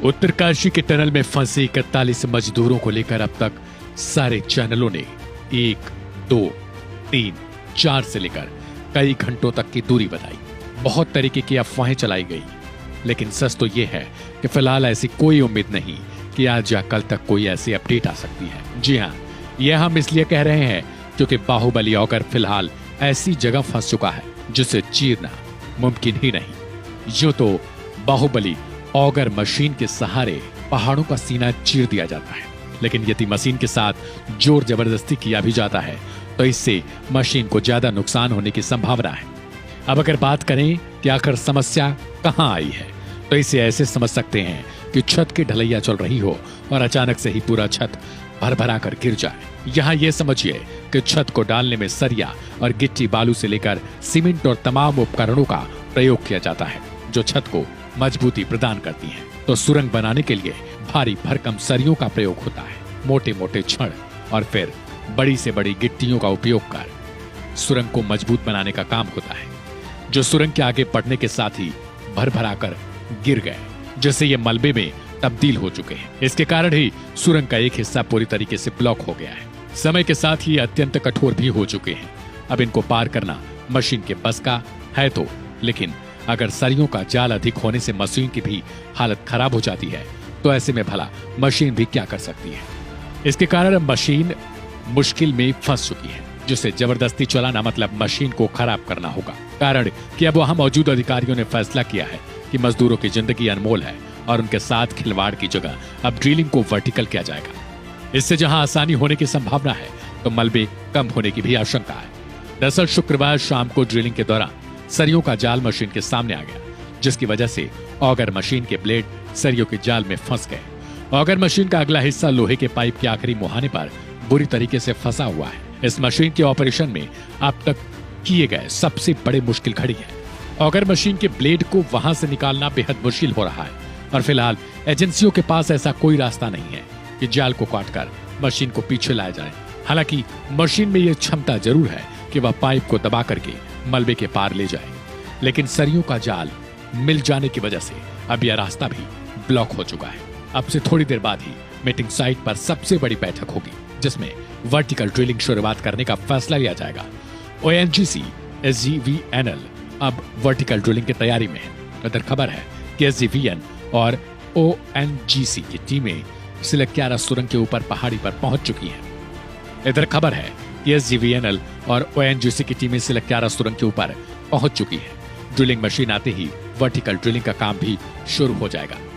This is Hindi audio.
उत्तरकाशी के टनल में फंसे 41 मजदूरों को लेकर अब तक सारे चैनलों ने 1, 2, 3, 4 से लेकर कई घंटों तक की दूरी बताई। बहुत तरीके की अफवाहें चलाई गई, लेकिन सच तो यह है कि फिलहाल ऐसी कोई उम्मीद नहीं कि आज या कल तक कोई ऐसी अपडेट आ सकती है। जी हां, यह हम इसलिए कह रहे हैं क्योंकि बाहुबली ऑगर फिलहाल ऐसी जगह फंस चुका है जिसे चीरना मुमकिन ही नहीं। यूं तो बाहुबली ऑगर मशीन के सहारे पहाड़ों का सीना चीर दिया जाता है, लेकिन यदि मशीन के साथ जोर जबरदस्ती किया भी जाता है तो इससे मशीन को ज्यादा नुकसान होने की संभावना है। अब अगर बात करें कि आखिर समस्या कहां आई है, तो इसे ऐसे समझ सकते हैं कि छत की ढलैया चल रही हो और अचानक से ही पूरा छत भरभरा कर गिर जाए। यहाँ ये समझिए कि छत को डालने में सरिया और गिट्टी बालू से लेकर सीमेंट और तमाम उपकरणों का प्रयोग किया जाता है जो छत को मजबूती प्रदान करती हैं। तो सुरंग बनाने के लिए भारी भरकम सरियों का प्रयोग होता है। मोटे मोटे छड़ और फिर बड़ी से बड़ी गिट्टियों का उपयोग कर सुरंग को मजबूत बनाने का काम होता है, जो सुरंग के आगे बढ़ने के साथ ही भरभरा कर गिर गए, जिससे ये मलबे में तब्दील हो चुके हैं। इसके कारण ही सुरंग का एक हिस्सा पूरी तरीके से ब्लॉक हो गया है। समय के साथ ही अत्यंत कठोर भी हो चुके हैं। अब इनको पार करना मशीन के बस का है तो, लेकिन अगर सरियों का जाल अधिक होने से मशीन की भी हालत खराब हो जाती है तो ऐसे में भला मशीन भी क्या कर सकती है। इसके कारण अब मशीन मुश्किल में फंस चुकी है, जिसे जबरदस्ती चलाना मतलब मशीन को खराब करना होगा। कारण कि अब वहां मौजूद अधिकारियों ने फैसला किया है कि मजदूरों की जिंदगी अनमोल है और उनके साथ खिलवाड़ की जगह अब ड्रिलिंग को वर्टिकल किया जाएगा। इससे जहां आसानी होने की संभावना है तो मलबे कम होने की भी आशंका है। दरअसल शुक्रवार शाम को ड्रिलिंग के दौरान सरियों का जाल मशीन के सामने आ गया, जिसकी वजह से ऑगर मशीन के ब्लेड सरियों के जाल में फंस गए। ऑगर मशीन का अगला हिस्सा लोहे के पाइप के आखिरी मुहाने पर बुरी तरीके से फंसा हुआ है। इस मशीन के ऑपरेशन में अब तक किए गए सबसे बड़े मुश्किल घड़ी है। ऑगर मशीन के ब्लेड को वहां से निकालना बेहद मुश्किल हो रहा है और फिलहाल एजेंसियों के पास ऐसा कोई रास्ता नहीं है कि जाल को काटकर मशीन को पीछे लाया जाए। हालांकि मशीन में यह क्षमता जरूर है कि वह पाइप को दबा करके मलबे के पार ले जाए, लेकिन सरियों का जाल मिल जाने की वजह से अब यह रास्ता भी ब्लॉक हो चुका है। अब से थोड़ी देर बाद ही मीटिंग साइट पर सबसे बड़ी बैठक होगी, जिसमें वर्टिकल ड्रिलिंग शुरुआत करने का फैसला लिया जाएगा। ONGC SGVNL अब वर्टिकल ड्रिलिंग की तैयारी में है। इधर खबर है कि SGVN और ONGC की टीमें सिलक्यारा सुरंग के ऊपर पहाड़ी पर पहुंच चुकी हैं। इधर खबर है कि SGVNL और ONGC की टीमें सिलक्यारा सुरंग के ऊपर पहुंच चुकी हैं। ड्रिलिंग मशीन आते ही वर्टिकल ड्रिलिंग का काम भी शुरू हो जाएगा।